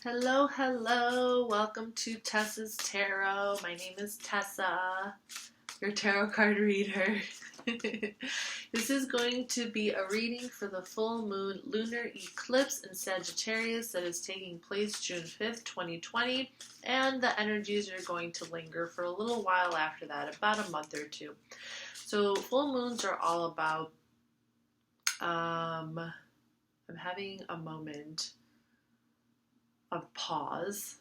Hello, hello. Welcome to TESA's Tarot. My name is TESA, your tarot card reader. This is going to be a reading for the full moon lunar eclipse in Sagittarius that is taking place June 5th, 2020, and the energies are going to linger for a little while after that, about a month or two. So full moons are all about I'm having a moment of pause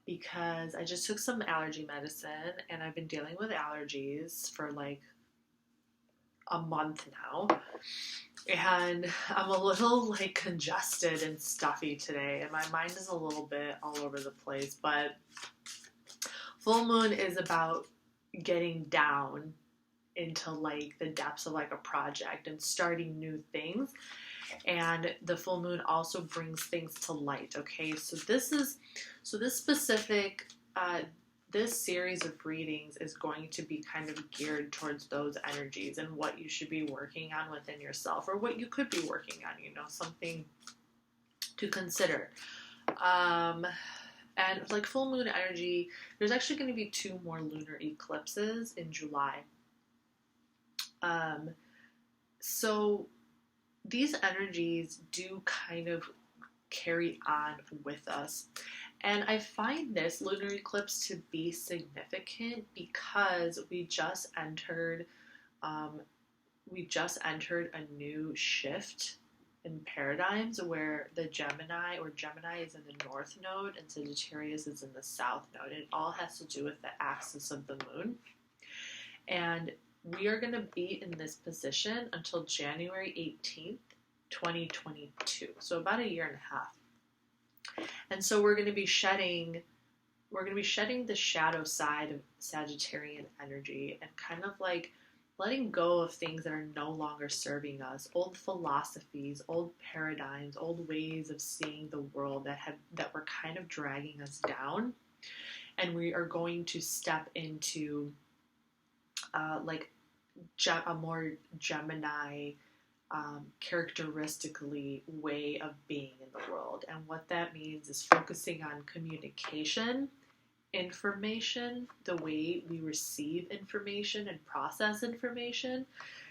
because I just took some allergy medicine and I've been dealing with allergies for like a month now, and I'm a little like congested and stuffy today, and my mind is a little bit all over the place. But full moon is about getting down into like the depths of like a project and starting new things. And the full moon also brings things to light. Okay, so this specific this series of readings is going to be kind of geared towards those energies and what you should be working on within yourself, or what you could be working on, something to consider. And like full moon energy, there's actually going to be 2 more lunar eclipses in July. So these energies do kind of carry on with us. And I find this lunar eclipse to be significant because we just entered a new shift in paradigms where the Gemini is in the north node and Sagittarius is in the south node. It all has to do with the axis of the moon. And we are going to be in this position until January 18th, 2022. So about a year and a half. And so we're going to be shedding the shadow side of Sagittarian energy and kind of like letting go of things that are no longer serving us, old philosophies, old paradigms, old ways of seeing the world that were kind of dragging us down. And we are going to step into a more Gemini, characteristically way of being in the world. And what that means is focusing on communication, information, the way we receive information and process information,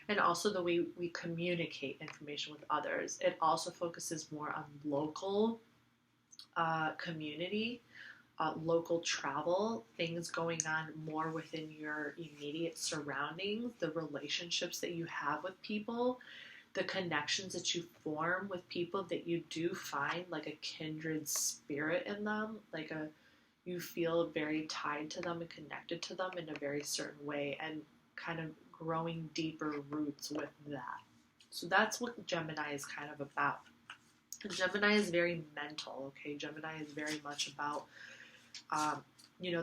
and also the way we communicate information with others. It also focuses more on local community, local travel, things going on more within your immediate surroundings, the relationships that you have with people, the connections that you form with people that you do find like a kindred spirit in them, you feel very tied to them and connected to them in a very certain way, and kind of growing deeper roots with that. So that's what Gemini is kind of about. Gemini is very mental, okay? Gemini is very much about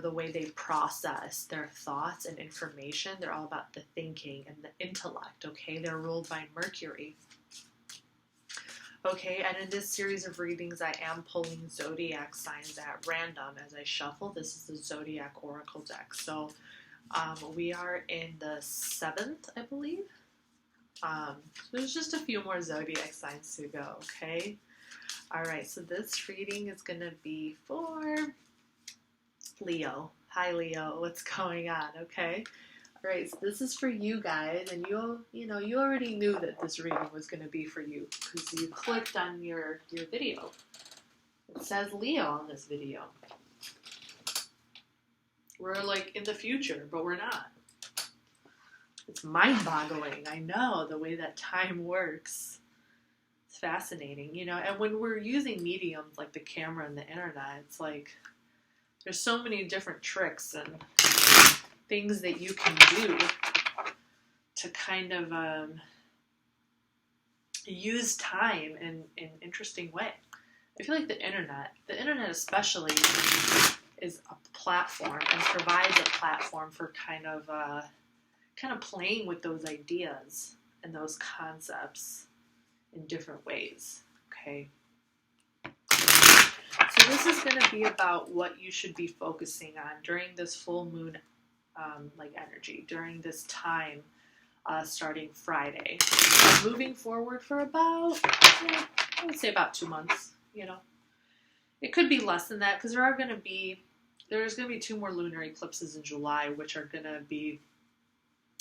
the way they process their thoughts and information. They're all about the thinking and the intellect, okay? They're ruled by Mercury. Okay, and in this series of readings, I am pulling zodiac signs at random as I shuffle. This is the Zodiac Oracle deck. So we are in the 7th, I believe. So there's just a few more zodiac signs to go, okay? All right, so this reading is going to be for Leo. Hi, Leo. What's going on? Okay. All right. So this is for you guys, and you already knew that this reading was going to be for you because you clicked on your video. It says Leo on this video. We're like in the future, but we're not. It's mind-boggling. I know the way that time works. It's fascinating, and when we're using mediums like the camera and the internet, it's like there's so many different tricks and things that you can do to kind of use time in an interesting way. I feel like the internet especially, is a platform and provides a platform for kind of playing with those ideas and those concepts in different ways. Okay. So this is going to be about what you should be focusing on during this full moon energy, during this time starting Friday. Moving forward for about, I would say about 2 months, It could be less than that because there's going to be 2 more lunar eclipses in July, which are going to be,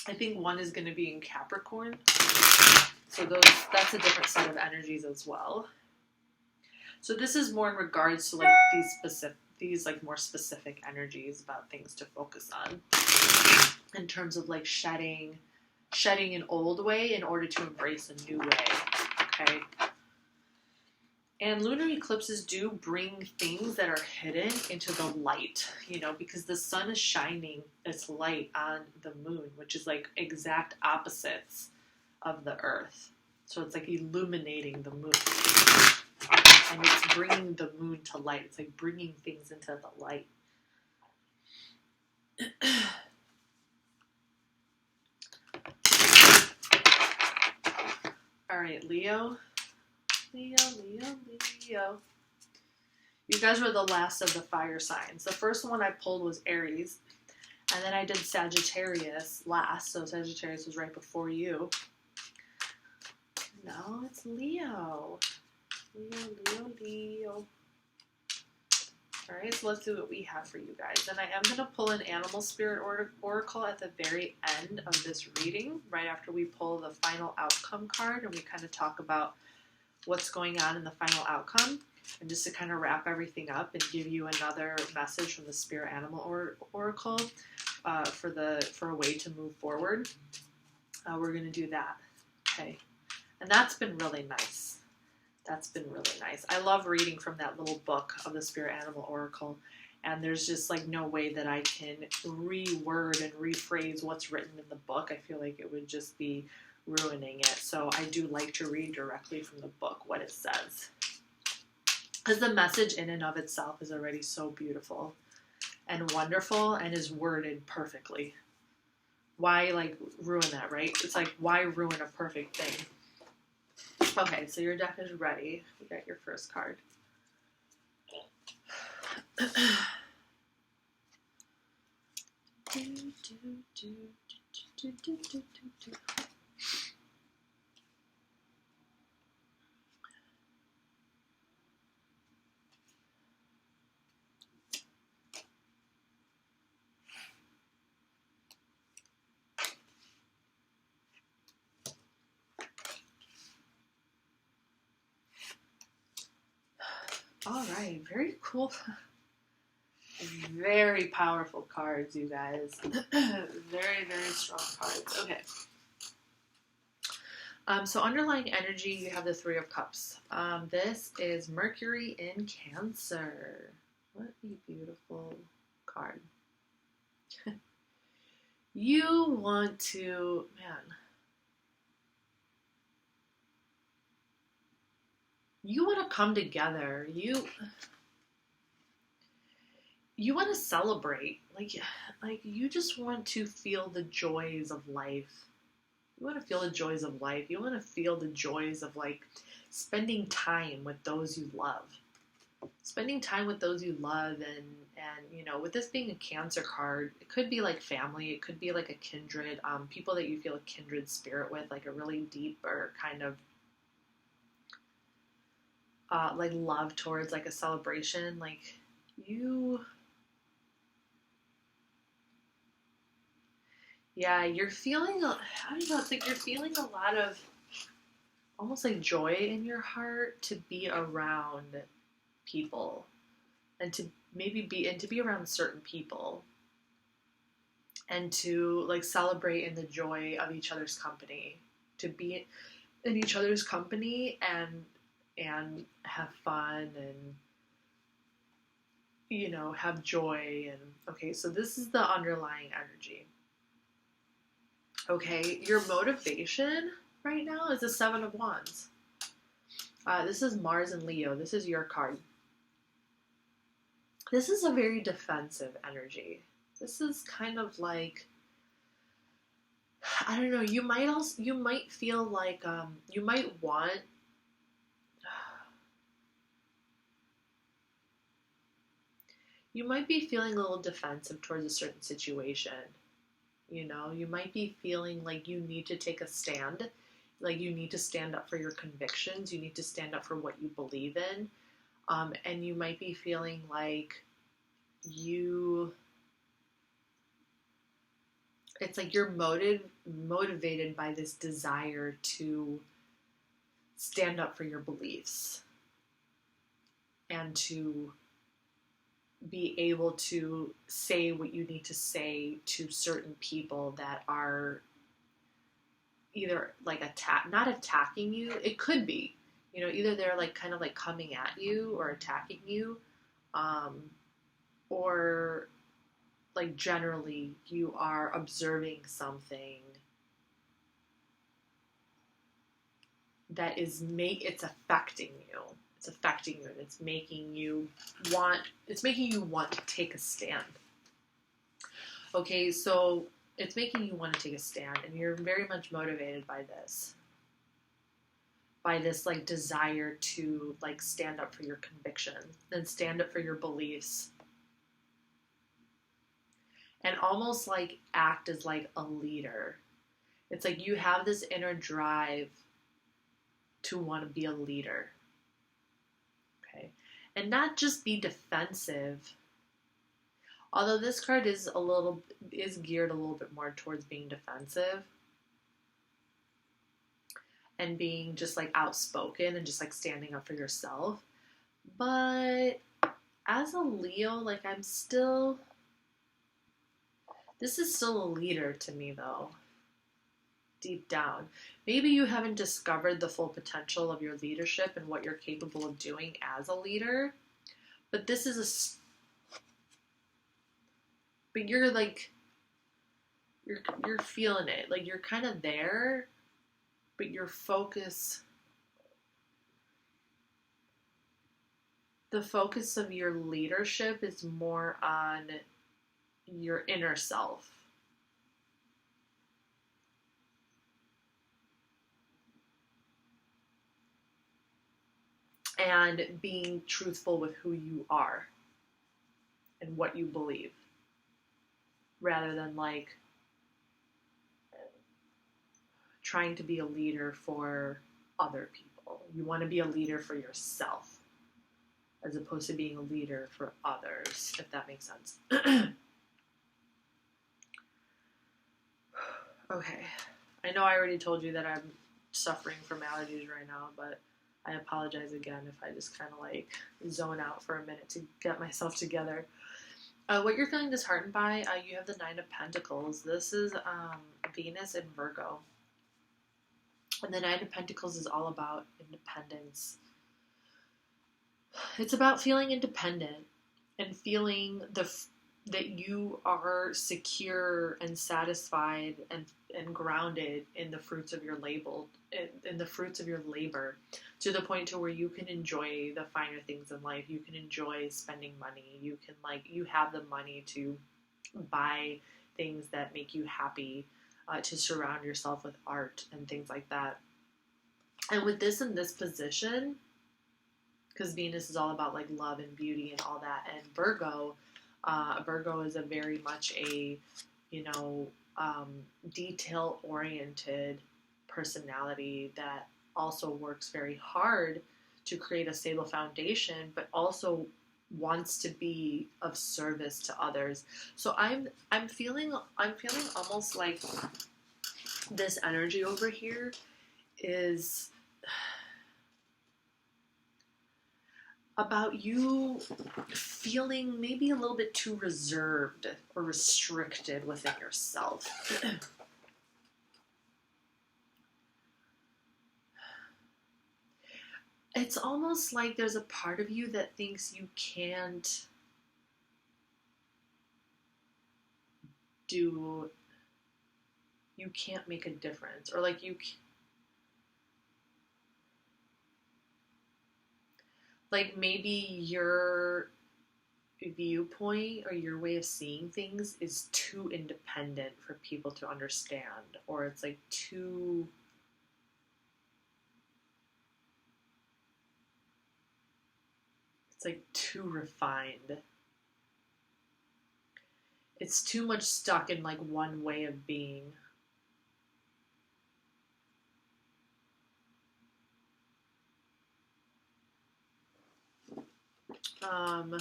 I think one is going to be in Capricorn. So that's a different set of energies as well. So this is more in regards to like these like more specific energies about things to focus on in terms of like shedding an old way in order to embrace a new way. Okay. And lunar eclipses do bring things that are hidden into the light, you know, because the sun is shining its light on the moon, which is like exact opposites of the earth. So it's like illuminating the moon. And it's bringing the moon to light. It's like bringing things into the light. All right, Leo. You guys were the last of the fire signs. The first one I pulled was Aries. And then I did Sagittarius last. So Sagittarius was right before you. No, it's Leo. Leo. Alright, so let's see what we have for you guys. And I am going to pull an animal spirit oracle at the very end of this reading, right after we pull the final outcome card and we kind of talk about what's going on in the final outcome. And just to kind of wrap everything up and give you another message from the spirit animal oracle for a way to move forward, we're going to do that. Okay. And that's been really nice. I love reading from that little book of the Spirit Animal Oracle, and there's just like no way that I can reword and rephrase what's written in the book. I feel like it would just be ruining it. So I do like to read directly from the book what it says, because the message in and of itself is already so beautiful and wonderful and is worded perfectly. Why like ruin that, right? It's like, why ruin a perfect thing? Okay, so your deck is ready. You got your first card. All right, very cool. Very powerful cards, you guys. Very, very strong cards. Okay. So underlying energy, you have the Three of Cups. This is Mercury in Cancer. What a beautiful card. You want to, man. You want to come together. You want to celebrate. Like you just want to feel the joys of life. You want to feel the joys of life. You want to feel the joys of like spending time with those you love. Spending time with those you love, and you know, with this being a Cancer card, it could be like family, it could be like a kindred, people that you feel a kindred spirit with, like a really deep or kind of like love towards, like a celebration, like you, yeah, you're feeling, I don't know, it's like you're feeling a lot of almost like joy in your heart to be around people and to be around certain people and to like celebrate in the joy of each other's company, to be in each other's company and have fun and, you know, have joy. And okay, so this is the underlying energy. Okay, your motivation right now is the Seven of Wands. This is Mars and Leo. This is your card. This is a very defensive energy. This is kind of like, I don't know, you might feel like you might want, you might be feeling a little defensive towards a certain situation. You know, you might be feeling like you need to take a stand, like you need to stand up for your convictions, you need to stand up for what you believe in. And you might be feeling like it's like you're motivated by this desire to stand up for your beliefs and to be able to say what you need to say to certain people that are either like not attacking you. It could be, either they're like kind of like coming at you or attacking you, or like generally you are observing something that it's affecting you. It's affecting you, and it's making you want to take a stand. Okay, so it's making you want to take a stand, and you're very much motivated by this like desire to like stand up for your convictions and stand up for your beliefs, and almost like act as like a leader. It's like you have this inner drive to want to be a leader. Okay. And not just be defensive. Although this card is geared a little bit more towards being defensive and being just like outspoken and just like standing up for yourself. But as a Leo, like this is still a leader to me though. Deep down. Maybe you haven't discovered the full potential of your leadership and what you're capable of doing as a leader, but this is but you're like, you're feeling it. Like you're kind of there, but the focus of your leadership is more on your inner self. And being truthful with who you are and what you believe, rather than like trying to be a leader for other people. You want to be a leader for yourself as opposed to being a leader for others, if that makes sense. Okay. I know I already told you that I'm suffering from allergies right now, but I apologize again if I just kind of like zone out for a minute to get myself together. What you're feeling disheartened by, you have the Nine of Pentacles. This is Venus in Virgo. And the Nine of Pentacles is all about independence. It's about feeling independent and feeling that you are secure and satisfied and grounded in the fruits of your labor, to the point to where you can enjoy the finer things in life. You can enjoy spending money. You have the money to buy things that make you happy, to surround yourself with art and things like that. And with this in this position, because Venus is all about like love and beauty and all that, and Virgo is a very much a, detail-oriented personality that also works very hard to create a stable foundation, but also wants to be of service to others. So I'm feeling almost like this energy over here is about you feeling maybe a little bit too reserved or restricted within yourself. It's almost like there's a part of you that thinks you can't make a difference, or like like maybe your viewpoint or your way of seeing things is too independent for people to understand, or it's like too refined. It's too much stuck in like one way of being. Um,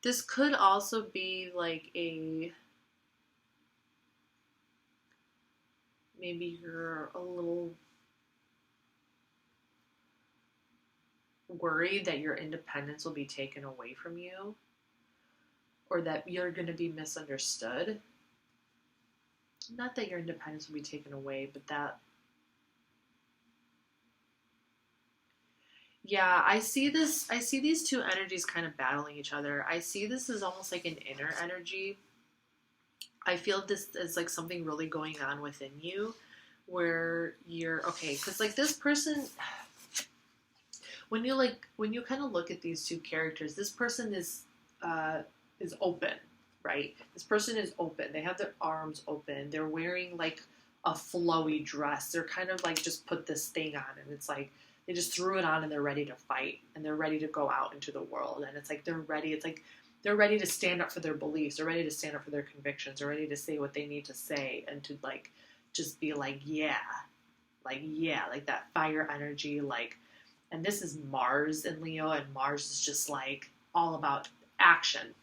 this could also be like maybe you're a little worried that your independence will be taken away from you, or that you're going to be misunderstood. Not that your independence will be taken away, but that, yeah, I see these two energies kind of battling each other. I see this as almost like an inner energy. I feel this is like something really going on within you where you're okay, because like this person, when you kind of look at these two characters, this person is open, right? This person is open. They have their arms open. They're wearing like a flowy dress. They're kind of like just put this thing on, and it's like they just threw it on and they're ready to fight and they're ready to go out into the world, and it's like they're ready. It's like they're ready to stand up for their beliefs. They're ready to stand up for their convictions. They're ready to say what they need to say and to like just be like yeah, like that fire energy, like. And this is Mars in Leo, and Mars is just like all about action,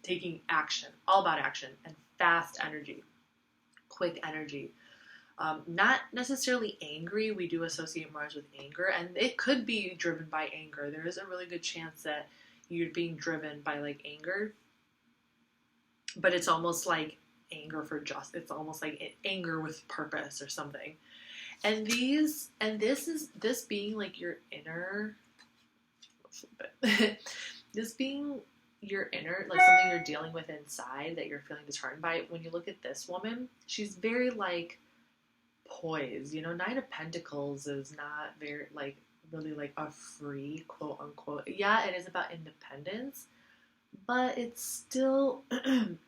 taking action, all about action, and fast energy, quick energy. Not necessarily angry. We do associate Mars with anger, and it could be driven by anger. There is a really good chance that you're being driven by like anger, but it's almost like anger for just, it's almost like anger with purpose or something. And this being like your inner, this being your inner, like something you're dealing with inside that you're feeling disheartened by. When you look at this woman, she's very like poised. You know, Nine of Pentacles is not very like really like a free quote unquote. Yeah, it is about independence, but it's still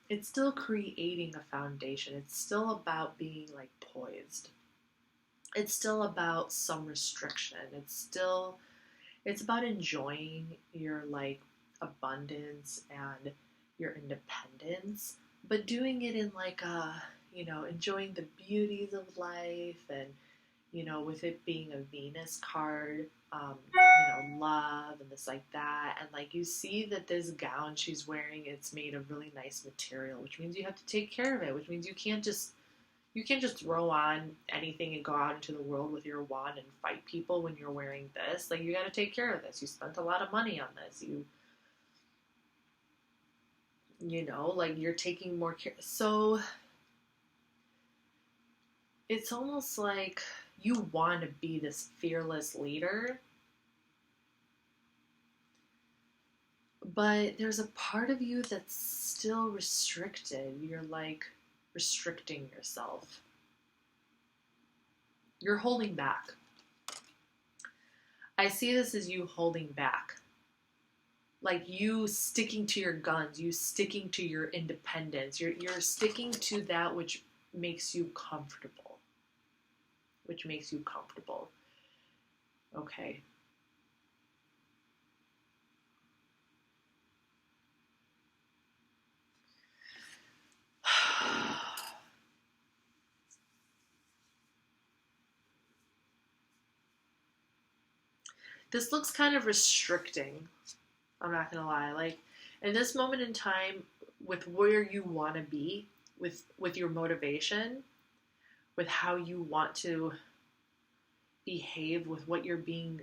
it's still creating a foundation. It's still about being like poised. It's still about some restriction. It's about enjoying your like abundance and your independence, but doing it in like a, you know, enjoying the beauties of life, and you know, with it being a Venus card, you know, love and this like that, and like you see that this gown she's wearing, it's made of really nice material, which means you have to take care of it, which means you can't just throw on anything and go out into the world with your wand and fight people when you're wearing this. Like, you got to take care of this. You spent a lot of money on this. You know, like you're taking more care. So it's almost like you want to be this fearless leader, but there's a part of you that's still restricted. You're like restricting yourself. You're holding back. I see this as you holding back. Like you sticking to your guns, you sticking to your independence. You're sticking to that which makes you comfortable. Which makes you comfortable. Okay. This looks kind of restricting. I'm not gonna lie. Like, in this moment in time, with where you want to be, with your motivation, with how you want to behave, with what you're being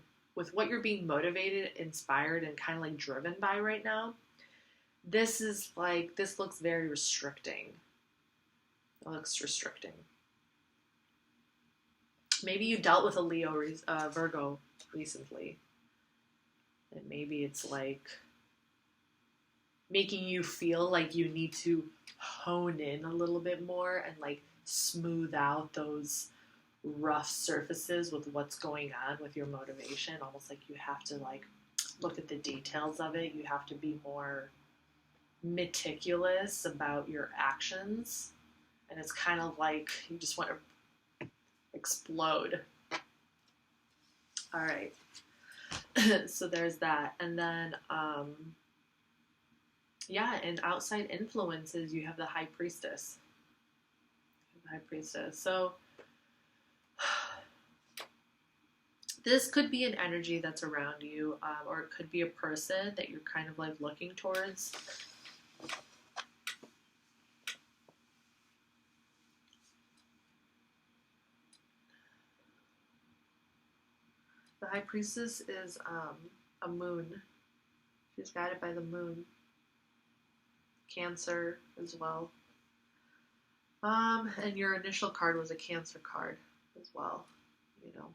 motivated, inspired, and kind of like driven by right now. This looks very restricting. It looks restricting. Maybe you dealt with a Virgo recently, and maybe it's like making you feel like you need to hone in a little bit more and like smooth out those rough surfaces with what's going on with your motivation. Almost like you have to like look at the details of it. You have to be more meticulous about your actions, and it's kind of like you just want to explode. All right. So there's that. And then yeah, and outside influences, you have the High Priestess. So This could be an energy that's around you, or it could be a person that you're kind of like looking towards. The High Priestess is a moon. She's guided by the moon. Cancer as well. And your initial card was a Cancer card as well, you know.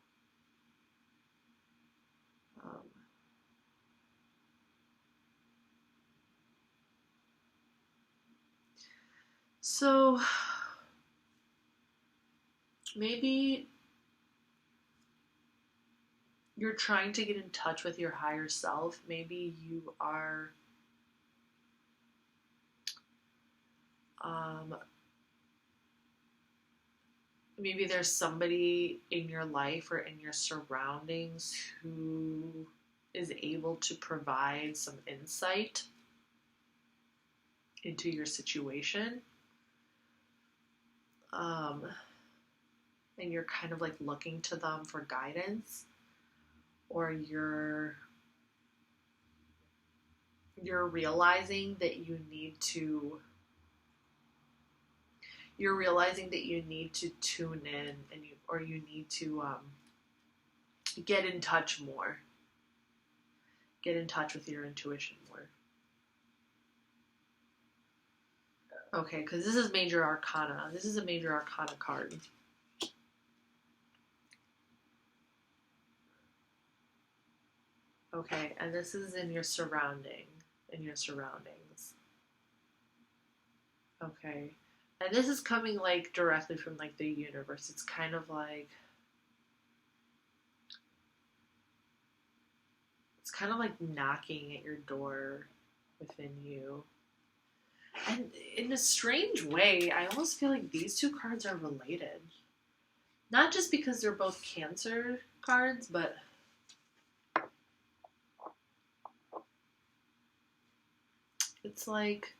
So maybe you're trying to get in touch with your higher self. Maybe you are maybe there's somebody in your life or in your surroundings who is able to provide some insight into your situation. And you're kind of like looking to them for guidance, or you're realizing that you need to tune in, and you need to get in touch more. Get in touch with your intuition more. Okay, because this is Major Arcana. This is a Major Arcana card. Okay, and this is in your surroundings. Okay. And this is coming like directly from like the universe. It's kind of like knocking at your door within you. And in a strange way, I almost feel like these two cards are related. Not just because they're both Cancer cards, but it's like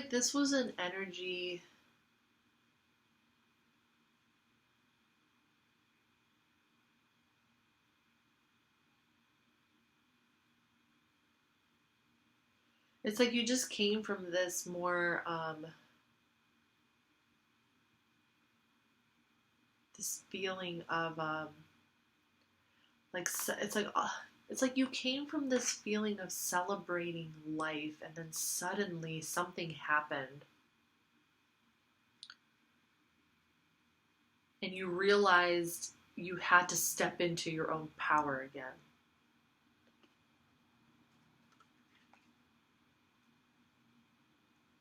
this was an energy. It's like you just came from this more, this feeling of, it's like you came from this feeling of celebrating life, and then suddenly something happened. And you realized you had to step into your own power again.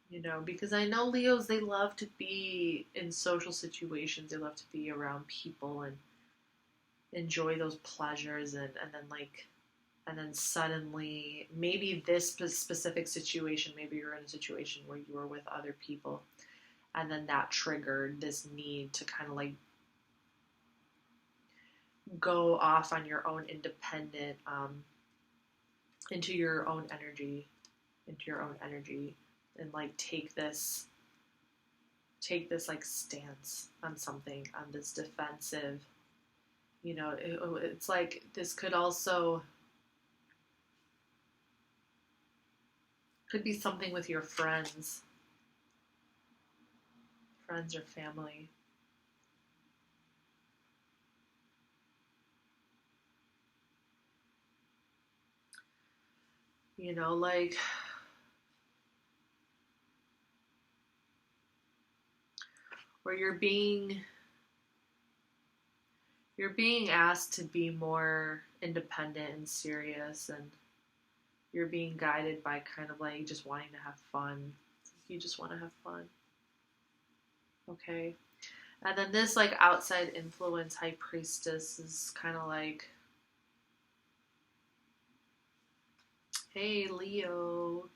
You know, because I know Leos, they love to be in social situations. They love to be around people and enjoy those pleasures, and then suddenly, maybe this specific situation, maybe you're in a situation where you were with other people, and then that triggered this need to kind of like go off on your own independent, into your own energy, and like take this like stance on something, on this defensive, you know. It's like this could be something with your friends or family. You know, like where you're being asked to be more independent and serious, and you're being guided by kind of like just wanting to have fun. You just want to have fun. Okay. And then this like outside influence High Priestess is kind of like, hey, Leo.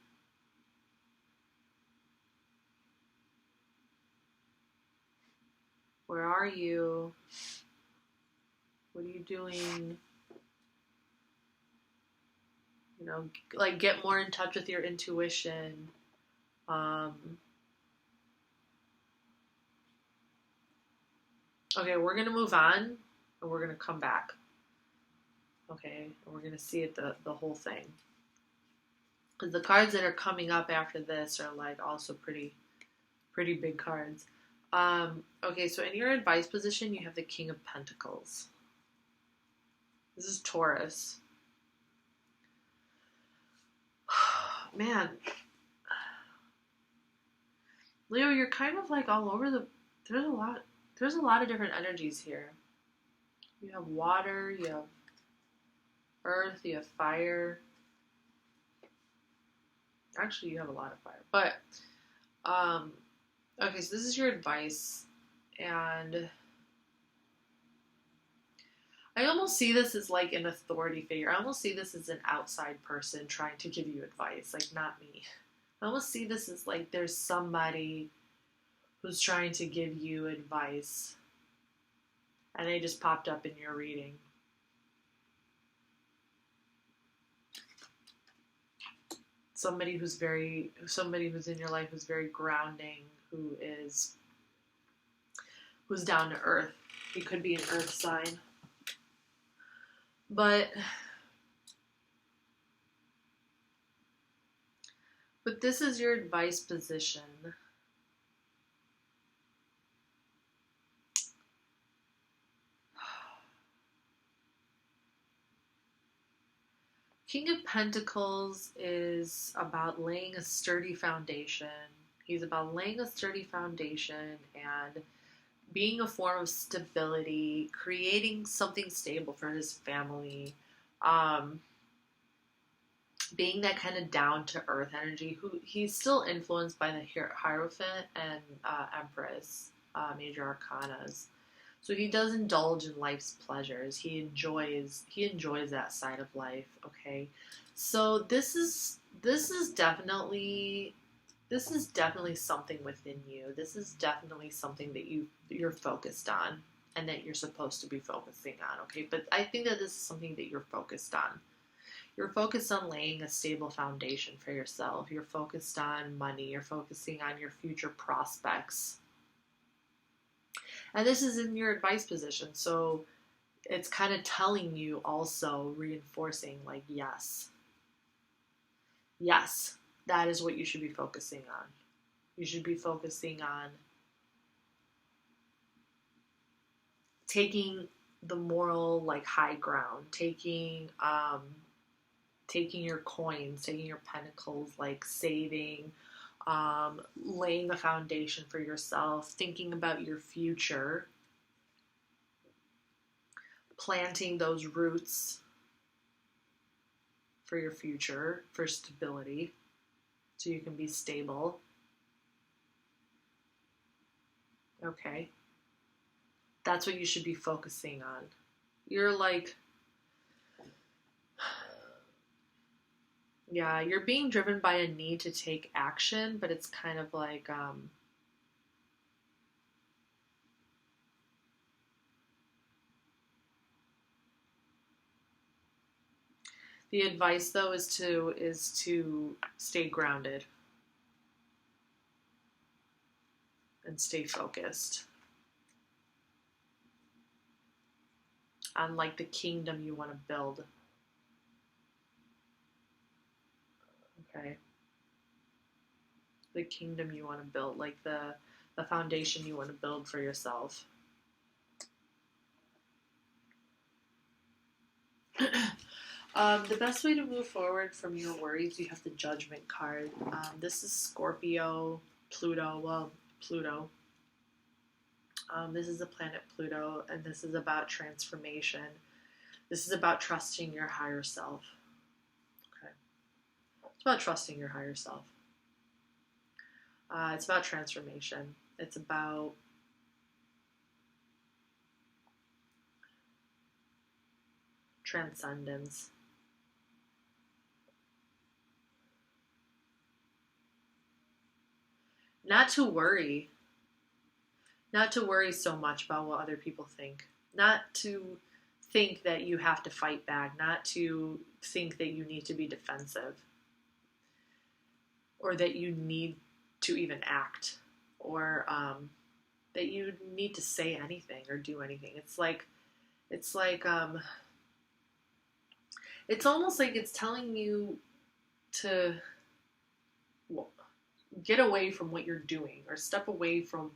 Where are you? What are you doing? You know, like get more in touch with your intuition. Okay, we're gonna move on, and we're gonna come back. Okay, and we're gonna see it the whole thing. Because the cards that are coming up after this are like also pretty big cards. Okay, so in your advice position, you have the King of Pentacles. This is Taurus. Man, Leo, you're kind of like all over the. There's a lot of different energies here. You have water, you have earth, you have fire. Actually, you have a lot of fire. But okay, so this is your advice, and I almost see this as like an authority figure. I almost see this as an outside person trying to give you advice, like not me. I almost see this as like there's somebody who's trying to give you advice, and they just popped up in your reading. Somebody who's in your life who's very grounding, who's down to earth. It could be an earth sign. But this is your advice position. King of Pentacles is about laying a sturdy foundation. He's about laying a sturdy foundation and being a form of stability, creating something stable for his family, being that kind of down-to-earth energy. Who he's still influenced by the Hierophant and Empress, major arcanas. So he does indulge in life's pleasures. He enjoys that side of life. Okay, so this is definitely something within you. This is definitely something that you're focused on and that you're supposed to be focusing on. Okay, but I think that this is something that you're focused on. You're focused on laying a stable foundation for yourself. You're focused on money. You're focusing on your future prospects. And this is in your advice position. So it's kind of telling you also, reinforcing like, yes, that is what you should be focusing on. You should be focusing on taking the moral like high ground, taking your coins, taking your pentacles, like saving, laying the foundation for yourself, thinking about your future, planting those roots for your future, for stability, so you can be stable. Okay. That's what you should be focusing on. You're like, yeah, you're being driven by a need to take action, but it's kind of like, the advice though is to stay grounded and stay focused on like the kingdom you want to build. Okay. The kingdom you want to build, like the foundation you want to build for yourself. The best way to move forward from your worries, you have the Judgment card. This is Scorpio, Pluto. This is the planet Pluto, and this is about transformation. This is about trusting your higher self. Okay. It's about trusting your higher self. It's about transformation. It's about transcendence. Not to worry so much about what other people think. Not to think that you have to fight back, not to think that you need to be defensive or that you need to even act or that you need to say anything or do anything. It's almost like it's telling you to get away from what you're doing or step away from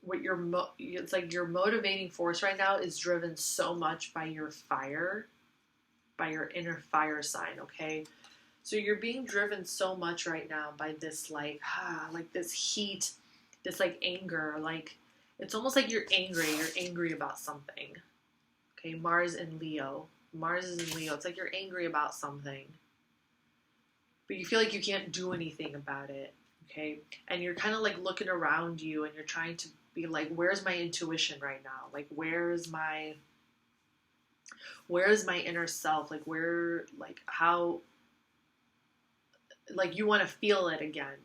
what it's like your motivating force right now is driven so much by your fire, by your inner fire sign, okay? So you're being driven so much right now by this like this heat, this like anger, like it's almost like you're angry about something. Okay, Mars is in Leo. It's like you're angry about something. But you feel like you can't do anything about it, okay? And you're kind of like looking around you and you're trying to be like, where's my intuition right now? Like, where's my inner self? Like, how, like you want to feel it again.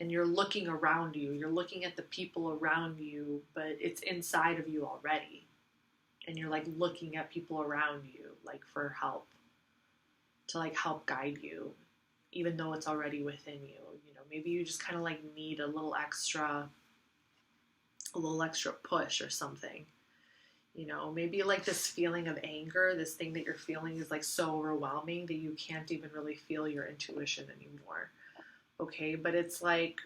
And you're looking around you. You're looking at the people around you, but it's inside of you already. And you're like looking at people around you, like for help, to like help guide you, even though it's already within you. You know, maybe you just kind of like need a little extra push or something. You know, maybe like this feeling of anger, this thing that you're feeling is like so overwhelming that you can't even really feel your intuition anymore. Okay, but it's like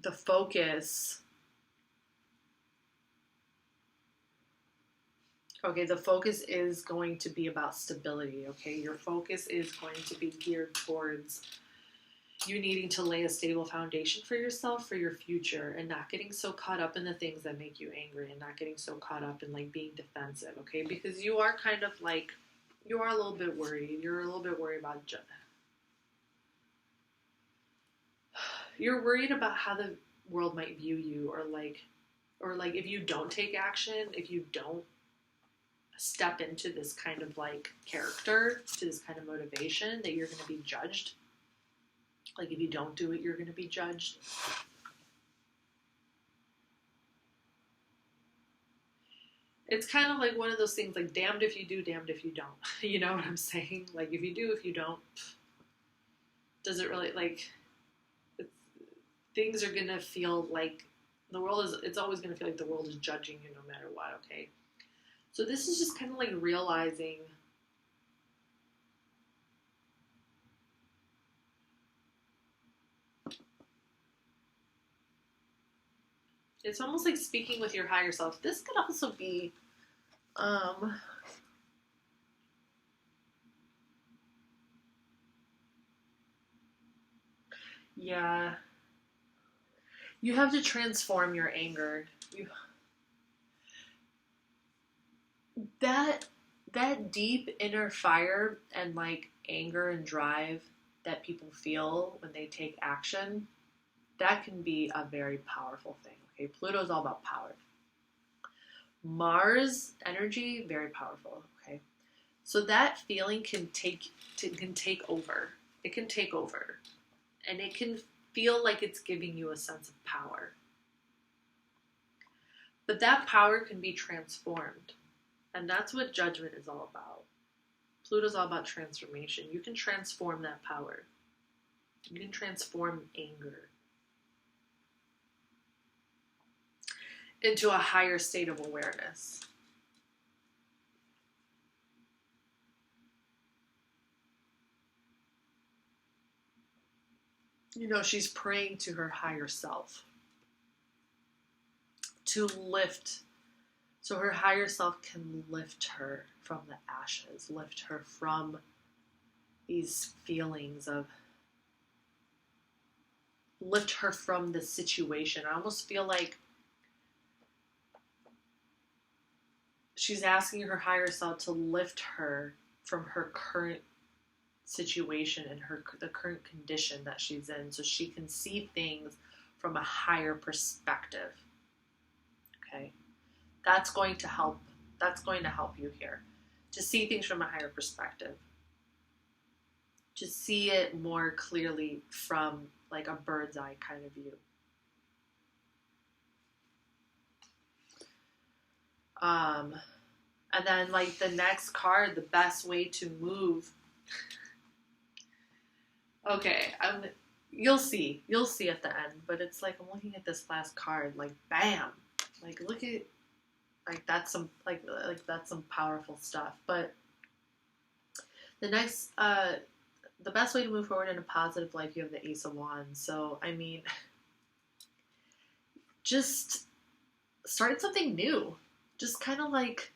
the focus. Okay, the focus is going to be about stability, okay? Your focus is going to be geared towards you needing to lay a stable foundation for yourself, for your future, and not getting so caught up in the things that make you angry and not getting so caught up in like being defensive, okay? Because you are kind of like, you are a little bit worried. You're a little bit worried about you're worried about how the world might view you, or like if you don't take action, if you don't step into this kind of like character, to this kind of motivation, that you're going to be judged. Like if you don't do it, you're going to be judged. It's kind of like one of those things like damned if you do, damned if you don't. You know what I'm saying? Like if you do, if you don't, does it really like things are going to feel like it's always going to feel like the world is judging you no matter what, okay? So this is just kind of like realizing it's almost like speaking with your higher self. This could also be yeah. You have to transform your anger. That deep inner fire and like anger and drive that people feel when they take action, that can be a very powerful thing. Okay, Pluto's all about power. Mars energy, very powerful. Okay, so that feeling can take over. It can take over, and it can feel like it's giving you a sense of power. But that power can be transformed. And that's what judgment is all about. Pluto's all about transformation. You can transform that power. You can transform anger into a higher state of awareness. You know, she's praying to her higher self to lift. So her higher self can lift her from the ashes, lift her from these feelings of, lift her from the situation. I almost feel like she's asking her higher self to lift her from her current situation and the current condition that she's in, so she can see things from a higher perspective. Okay? That's going to help you here, to see things from a higher perspective, to see it more clearly from like a bird's eye kind of view. And then like the next card, the best way to move. Okay, you'll see at the end, but it's like I'm looking at this last card, like bam, like look at, like that's some like that's some powerful stuff. But the next, the best way to move forward in a positive life, you have the Ace of Wands. So I mean, just start something new. Just kind of like,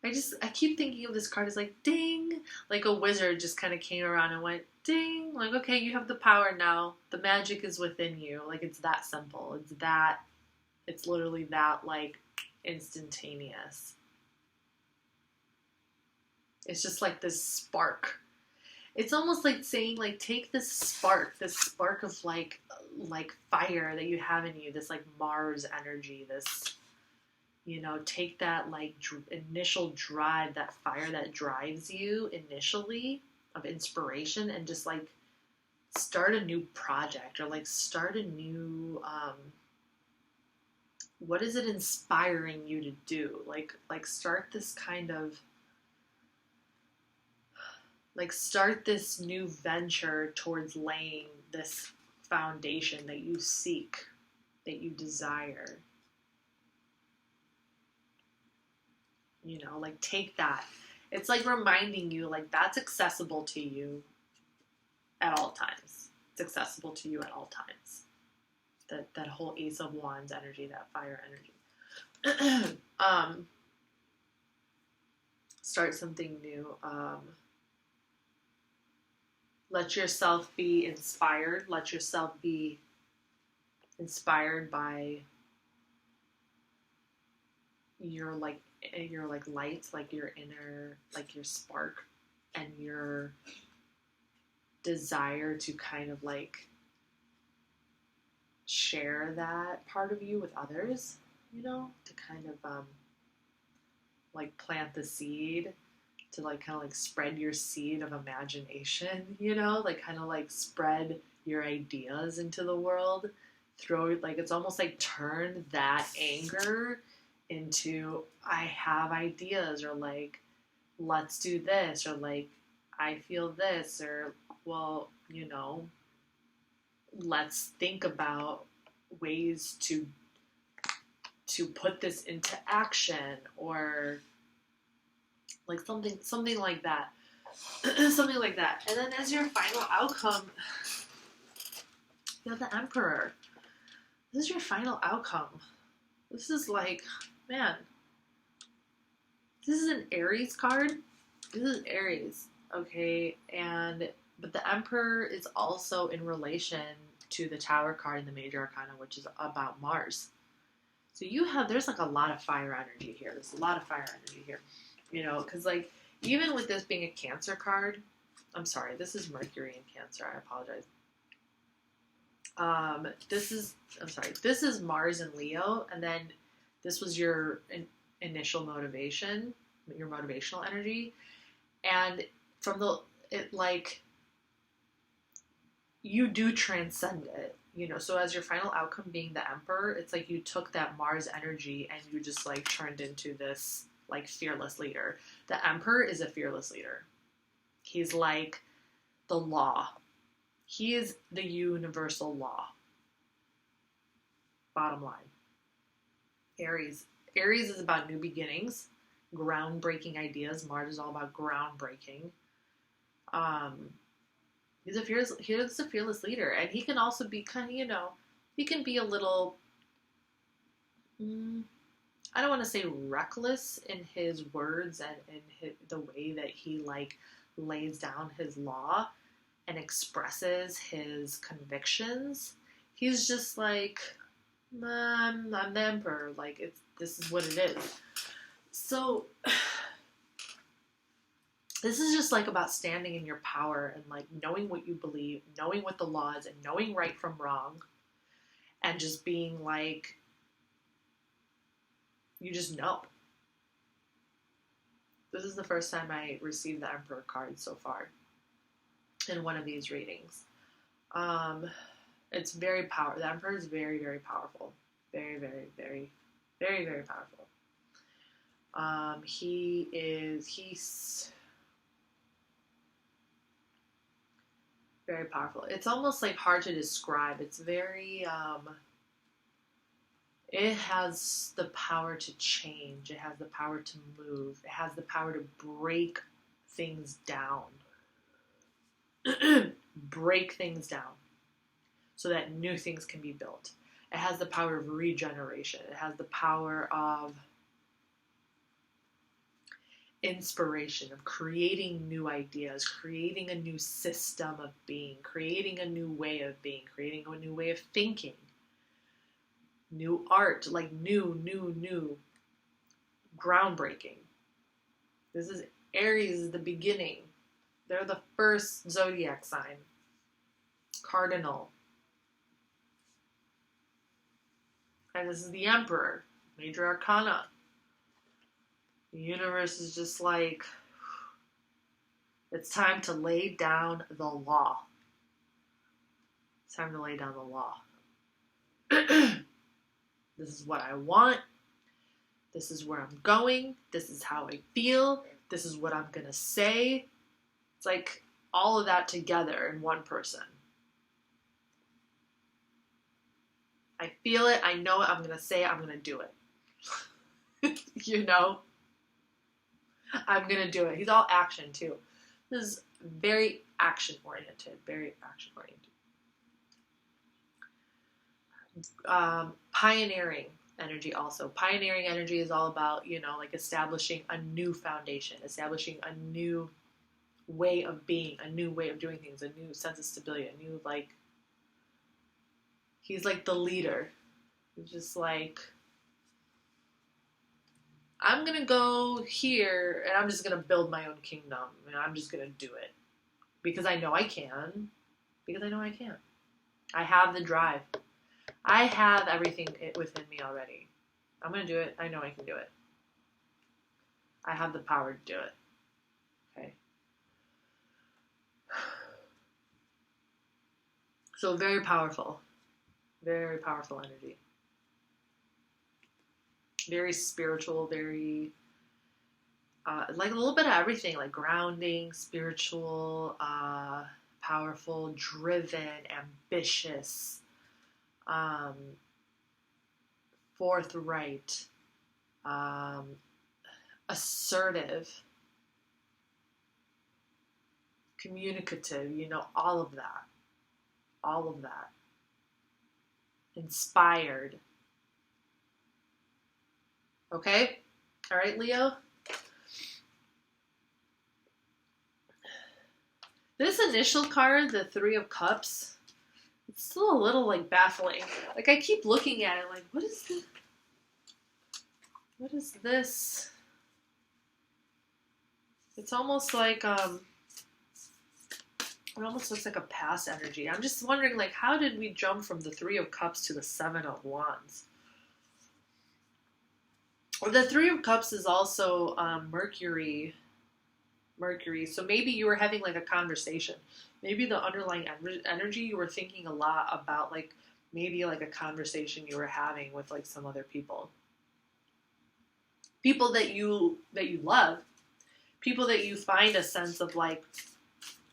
I keep thinking of this card as like ding, like a wizard just kind of came around and went ding, like okay, you have the power now. The magic is within you. Like it's that simple. It's literally that like instantaneous. It's just like this spark. It's almost like saying like take this spark of like fire that you have in you, this like Mars energy, this, you know, take that like initial drive, that fire that drives you initially of inspiration, and just like start a new project, or like start a new what is it inspiring you to do, like start this kind of like start this new venture towards laying this foundation that you seek, that you desire. You know, like take that. It's like reminding you like that's accessible to you at all times. It's accessible to you at all times. That whole Ace of Wands energy, that fire energy. Start something new. Let yourself be inspired. Let yourself be inspired by your like light, like your inner, like your spark, and your desire to kind of like share that part of you with others, you know, to kind of like plant the seed, to like kind of like spread your seed of imagination, you know, like kind of like spread your ideas into the world. Throw, like, it's almost like turn that anger into I have ideas, or like let's do this, or like I feel this, or well, you know, let's think about ways to put this into action, or like something like that. Something like that. And then as your final outcome, you have the Emperor. This is your final outcome. This is like, man, this is an Aries card. This is Aries, okay? But the Emperor is also in relation to the Tower card in the Major Arcana, which is about Mars. So there's like a lot of fire energy here. There's a lot of fire energy here, you know, because like even with this being a Cancer card, I'm sorry, this is Mercury in Cancer. I apologize. This is Mars in Leo, and then this was your initial motivation, your motivational energy, and you do transcend it, you know. So as your final outcome being the Emperor, it's like you took that Mars energy and you just like turned into this like fearless leader. The Emperor is a fearless leader. He's like the law. He is the universal law. Bottom line. Aries is about new beginnings, groundbreaking ideas. Mars is all about groundbreaking. He's a fearless leader, and he can also be kind of, you know, he can be a little, I don't want to say reckless in his words and in the way that he like lays down his law and expresses his convictions. He's just like, I'm the Emperor. Like, this is what it is. So this is just like about standing in your power and like knowing what you believe, knowing what the law is, and knowing right from wrong, and just being like, you just know. This is the first time I received the Emperor card so far in one of these readings. It's very powerful. The Emperor is very, very powerful. Very, very, very, very, very powerful. He's very powerful. It's almost like hard to describe. It's very, it has the power to change. It has the power to move. It has the power to break things down. Break things down so that new things can be built. It has the power of regeneration. It has the power of inspiration, of creating new ideas, creating a new system of being, creating a new way of being, creating a new way of thinking, new art, like new, groundbreaking. This is Aries, the beginning. They're the first zodiac sign. Cardinal. And this is the Emperor, major arcana. The universe is just like, it's time to lay down the law. It's time to lay down the law. This is what I want. This is where I'm going. This is how I feel. This is what I'm going to say. It's like all of that together in one person. I feel it. I know it. I'm going to say it. I'm going to do it. You know? I'm going to do it. He's all action, too. This is very action-oriented. Very action-oriented. Pioneering energy also. Pioneering energy is all about, like establishing a new foundation, establishing a new way of being, a new way of doing things, a new sense of stability, a new, he's like the leader. He's just like, I'm going to go here and I'm just going to build my own kingdom and I'm just going to do it because I know I can. I have the drive. I have everything within me already. I'm going to do it. I know I can do it. I have the power to do it. Okay. So very powerful. Very powerful energy. Very spiritual, very, like a little bit of everything, like grounding, spiritual, powerful, driven, ambitious, forthright, assertive, communicative, all of that. Inspired. Okay? All right, Leo? This initial card, the Three of Cups, it's still a little, baffling. I keep looking at it what is this? What is this? It's almost like, it almost looks like a past energy. I'm just wondering, how did we jump from the Three of Cups to the Seven of Wands? The Three of Cups is also Mercury. So maybe you were having a conversation. Maybe the underlying energy, you were thinking a lot about maybe a conversation you were having with some other people. People that you love. People that you find a sense of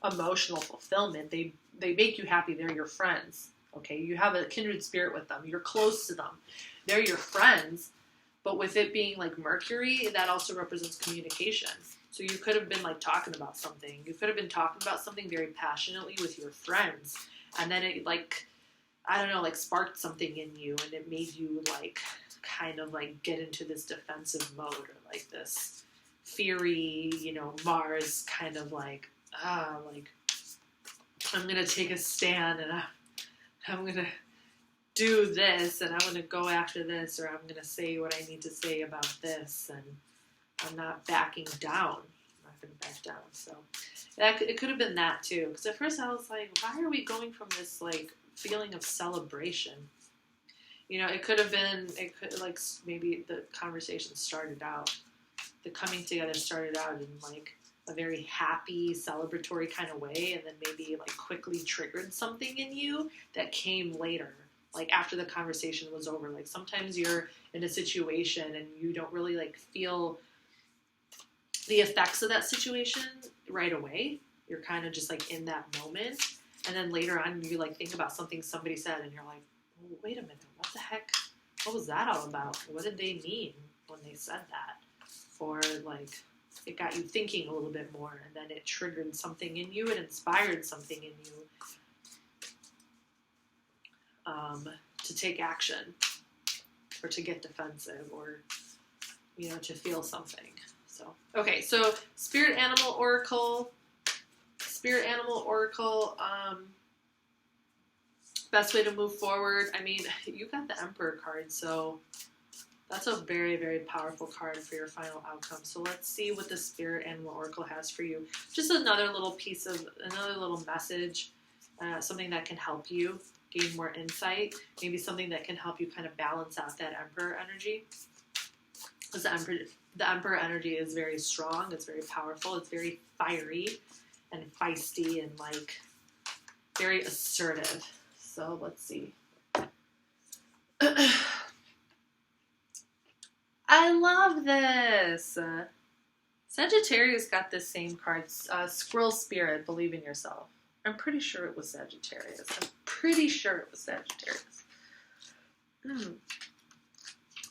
emotional fulfillment. They make you happy. They're your friends. Okay, you have a kindred spirit with them. You're close to them. They're your friends. But with it being Mercury, that also represents communication. So you could have been talking about something. You could have been talking about something very passionately with your friends. And then it I don't know, sparked something in you and it made you kind of get into this defensive mode or this fiery, Mars kind of I'm going to take a stand and I'm going to do this and I'm going to go after this or I'm going to say what I need to say about this and I'm not backing down. I'm not going to back down. So it could have been that too. Because at first I was like, why are we going from this feeling of celebration? It could have been, maybe the conversation started out, the coming together started out in a very happy, celebratory kind of way and then maybe quickly triggered something in you that came later. After the conversation was over. Sometimes you're in a situation and you don't really feel the effects of that situation right away. You're kind of just like in that moment. And then later on, you like think about something somebody said and you're like, oh, wait a minute, what the heck? What was that all about? What did they mean when they said that? Or like it got you thinking a little bit more, and then it triggered something in you. It inspired something in you to take action or to get defensive or, you know, to feel something. So, okay, so Spirit Animal Oracle. Best way to move forward. I mean, you got the Emperor card, so that's a very, very powerful card for your final outcome. So let's see what the Spirit Animal Oracle has for you. Just another little message, something that can help you gain more insight. Maybe something that can help you kind of balance out that Emperor energy. Because the Emperor energy is very strong. It's very powerful. It's very fiery and feisty and like very assertive. So let's see. I love this. Sagittarius got this same card. Squirrel Spirit, believe in yourself. I'm pretty sure it was Sagittarius.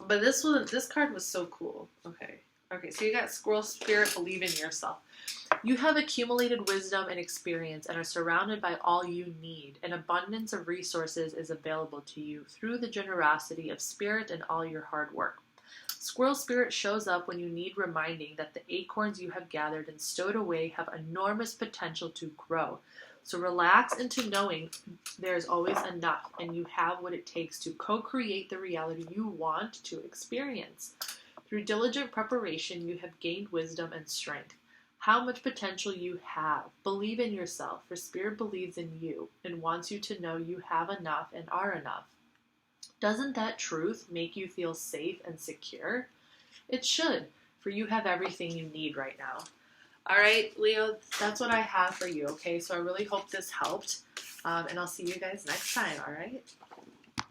But this card was so cool. Okay, so you got Squirrel Spirit, believe in yourself. You have accumulated wisdom and experience and are surrounded by all you need. An abundance of resources is available to you through the generosity of spirit and all your hard work. Squirrel Spirit shows up when you need reminding that the acorns you have gathered and stowed away have enormous potential to grow. So relax into knowing there is always enough and you have what it takes to co-create the reality you want to experience. Through diligent preparation, you have gained wisdom and strength. How much potential you have. Believe in yourself, for Spirit believes in you and wants you to know you have enough and are enough. Doesn't that truth make you feel safe and secure? It should, for you have everything you need right now. All right, Leo, that's what I have for you, okay? So I really hope this helped, and I'll see you guys next time, all right?